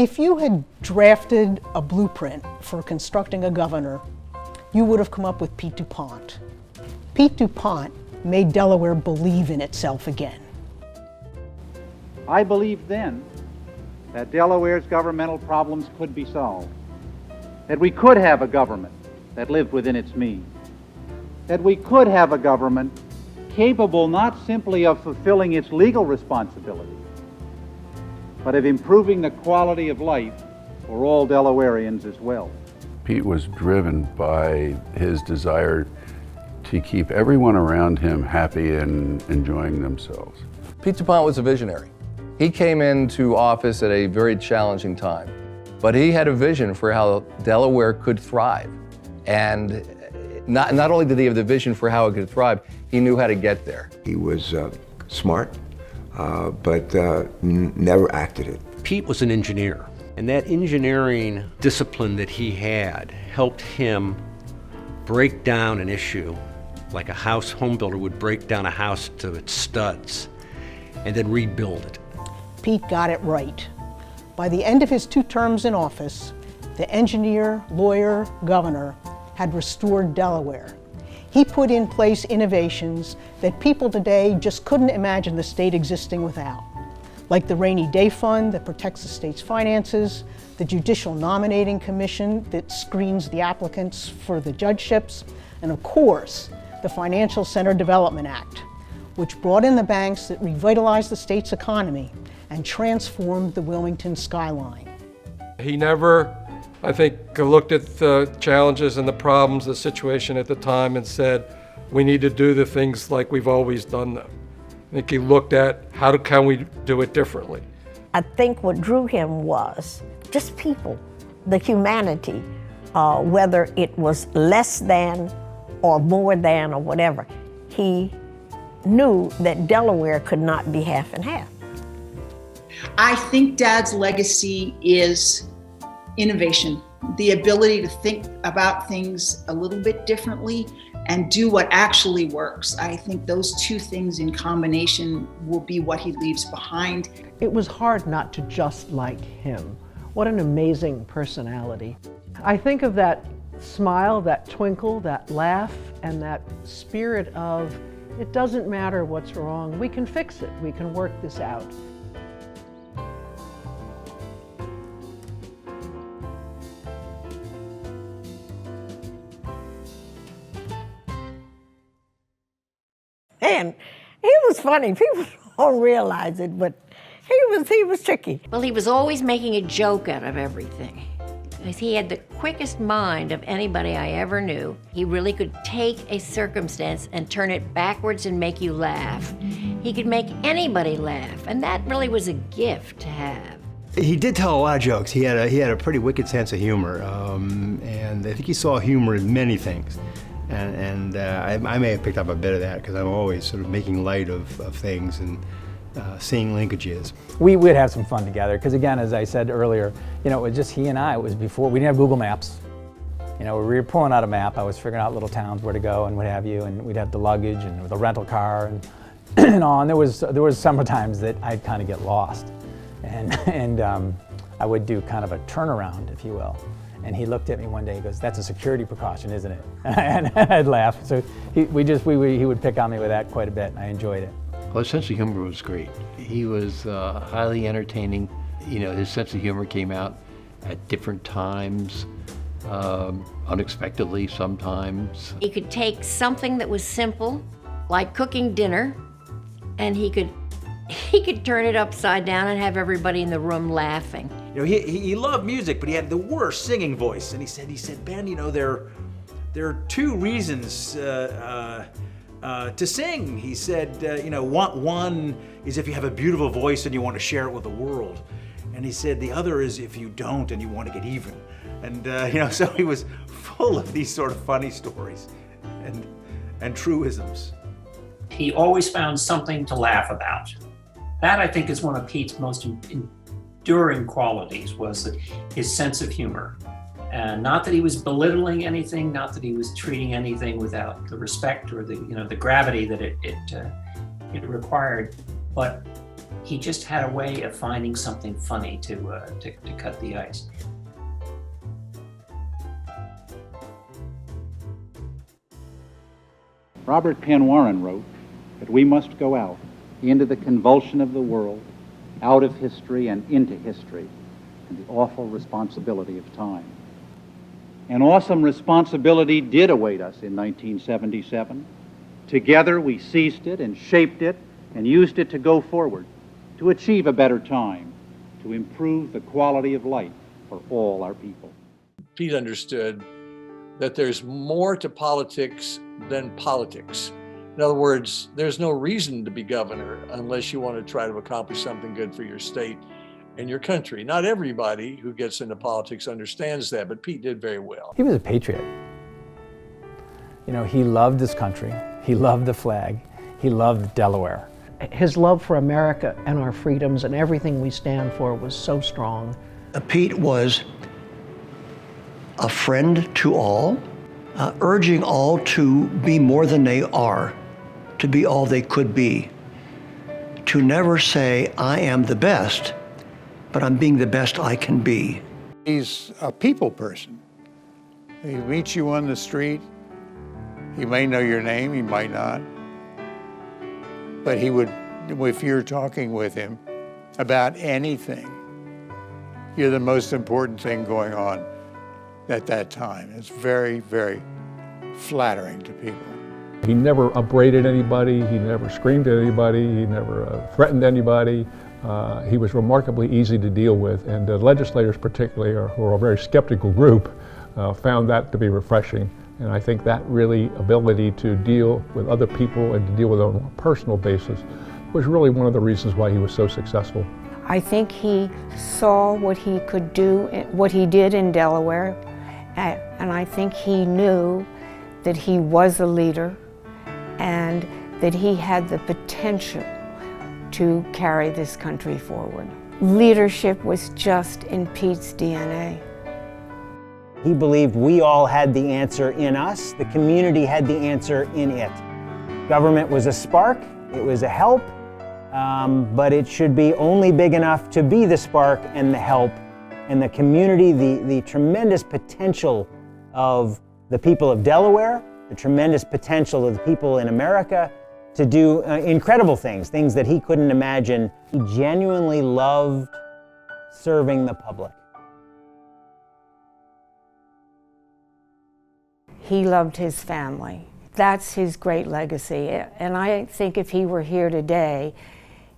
If you had drafted a blueprint for constructing a governor, you would have come up with Pete DuPont. Pete DuPont made Delaware believe in itself again. I believed then that Delaware's governmental problems could be solved, that we could have a government that lived within its means, that we could have a government capable not simply of fulfilling its legal responsibilities, but of improving the quality of life for all Delawareans as well. Pete was driven by his desire to keep everyone around him happy and enjoying themselves. Pete DuPont was a visionary. He came into office at a very challenging time, but he had a vision for how Delaware could thrive. And not only did he have the vision for how it could thrive, he knew how to get there. He was smart, but never acted it. Pete was an engineer, and that engineering discipline that he had helped him break down an issue like a home builder would break down a house to its studs and then rebuild it. Pete got it right. By the end of his 2 terms in office, the engineer, lawyer, governor had restored Delaware. He put in place innovations that people today just couldn't imagine the state existing without, like the Rainy Day Fund that protects the state's finances, the Judicial Nominating Commission that screens the applicants for the judgeships, and of course, the Financial Center Development Act, which brought in the banks that revitalized the state's economy and transformed the Wilmington skyline. He never, I think, looked at the challenges and the problems, the situation at the time and said, we need to do the things like we've always done them. I think he looked at how can we do it differently. I think what drew him was just people, the humanity, whether it was less than or more than or whatever. He knew that Delaware could not be half and half. I think Dad's legacy is innovation, the ability to think about things a little bit differently and do what actually works. I think those 2 things in combination will be what he leaves behind. It was hard not to just like him. What an amazing personality. I think of that smile, that twinkle, that laugh, and that spirit of, it doesn't matter what's wrong, we can fix it, we can work this out. And he was funny. People don't realize it, but he was tricky. Well, he was always making a joke out of everything. He had the quickest mind of anybody I ever knew. He really could take a circumstance and turn it backwards and make you laugh. He could make anybody laugh, and that really was a gift to have. He did tell a lot of jokes. He had a pretty wicked sense of humor, and I think he saw humor in many things. And I may have picked up a bit of that because I'm always sort of making light of things and seeing linkages. We would have some fun together because, again, as I said earlier, it was just he and I. It was before we didn't have Google Maps. We were pulling out a map. I was figuring out little towns where to go and what have you, and we'd have the luggage and the rental car and all. And there was several times that I'd kind of get lost, and I would do kind of a turnaround, if you will. And he looked at me one day, he goes, "That's a security precaution, isn't it?" And I'd laugh. So he would pick on me with that quite a bit, and I enjoyed it. Well, his sense of humor was great. He was highly entertaining. His sense of humor came out at different times, unexpectedly sometimes. He could take something that was simple, like cooking dinner, and he could turn it upside down and have everybody in the room laughing. He loved music, but he had the worst singing voice. And he said, "Ben, there are 2 reasons to sing." He said, one is if you have a beautiful voice and you want to share it with the world. And he said the other is if you don't and you want to get even. And so he was full of these sort of funny stories and truisms. He always found something to laugh about. That, I think, is one of Pete's most enduring qualities, was his sense of humor. And not that he was belittling anything, not that he was treating anything without the respect or the gravity that it required, but he just had a way of finding something funny to cut the ice. Robert Penn Warren wrote that we must go out into the convulsion of the world, out of history and into history, and the awful responsibility of time. An awesome responsibility did await us in 1977. Together we seized it and shaped it and used it to go forward, to achieve a better time, to improve the quality of life for all our people. Pete understood that there's more to politics than politics. In other words, there's no reason to be governor unless you want to try to accomplish something good for your state and your country. Not everybody who gets into politics understands that, but Pete did very well. He was a patriot. You know, he loved his country, he loved the flag, he loved Delaware. His love for America and our freedoms and everything we stand for was so strong. Pete was a friend to all, urging all to be more than they are, to be all they could be, to never say, I am the best, but I'm being the best I can be. He's a people person. He meets you on the street. He may know your name, he might not. But he would, if you're talking with him about anything, you're the most important thing going on at that time. It's very, very flattering to people. He never upbraided anybody, he never screamed at anybody, he never threatened anybody. He was remarkably easy to deal with, and the legislators particularly, who are a very skeptical group, found that to be refreshing. And I think that really ability to deal with other people and to deal with on a more personal basis was really one of the reasons why he was so successful. I think he saw what he could do, what he did in Delaware, and I think he knew that he was a leader and that he had the potential to carry this country forward. Leadership was just in Pete's DNA. He believed we all had the answer in us, the community had the answer in it. Government was a spark, it was a help, but it should be only big enough to be the spark and the help. And the community, the tremendous potential of the people of Delaware, the tremendous potential of the people in America to do incredible things, things that he couldn't imagine. He genuinely loved serving the public. He loved his family. That's his great legacy. And I think if he were here today,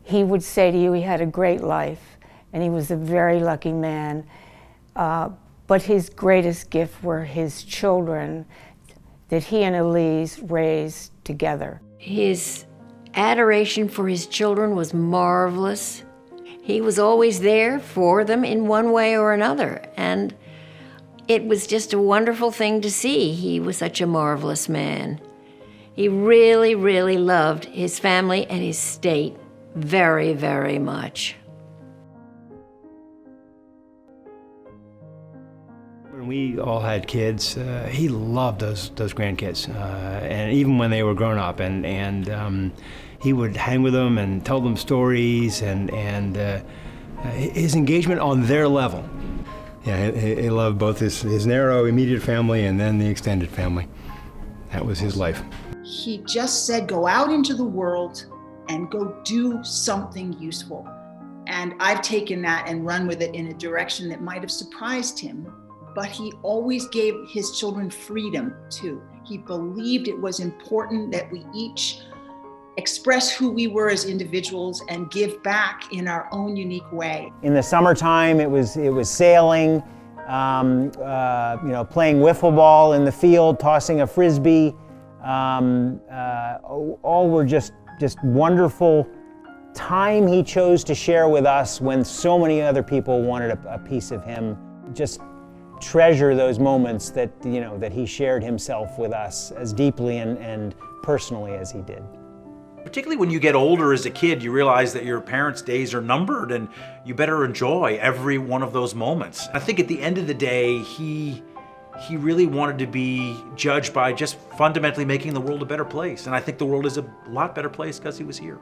he would say to you he had a great life and he was a very lucky man. But his greatest gift were his children that he and Elise raised together. His adoration for his children was marvelous. He was always there for them in one way or another. And it was just a wonderful thing to see. He was such a marvelous man. He really, really loved his family and his state very, very much. When we all had kids, he loved those grandkids, and even when they were grown up, and he would hang with them and tell them stories, and his engagement on their level. Yeah, he loved both his narrow, immediate family and then the extended family. That was his life. He just said, go out into the world and go do something useful. And I've taken that and run with it in a direction that might have surprised him, but he always gave his children freedom too. He believed it was important that we each express who we were as individuals and give back in our own unique way. In the summertime, it was sailing, playing wiffle ball in the field, tossing a frisbee. All were just wonderful time he chose to share with us when so many other people wanted a piece of him. Just treasure those moments that he shared himself with us as deeply and personally as he did. Particularly when you get older as a kid, you realize that your parents' days are numbered and you better enjoy every one of those moments. I think at the end of the day, he really wanted to be judged by just fundamentally making the world a better place. And I think the world is a lot better place because he was here.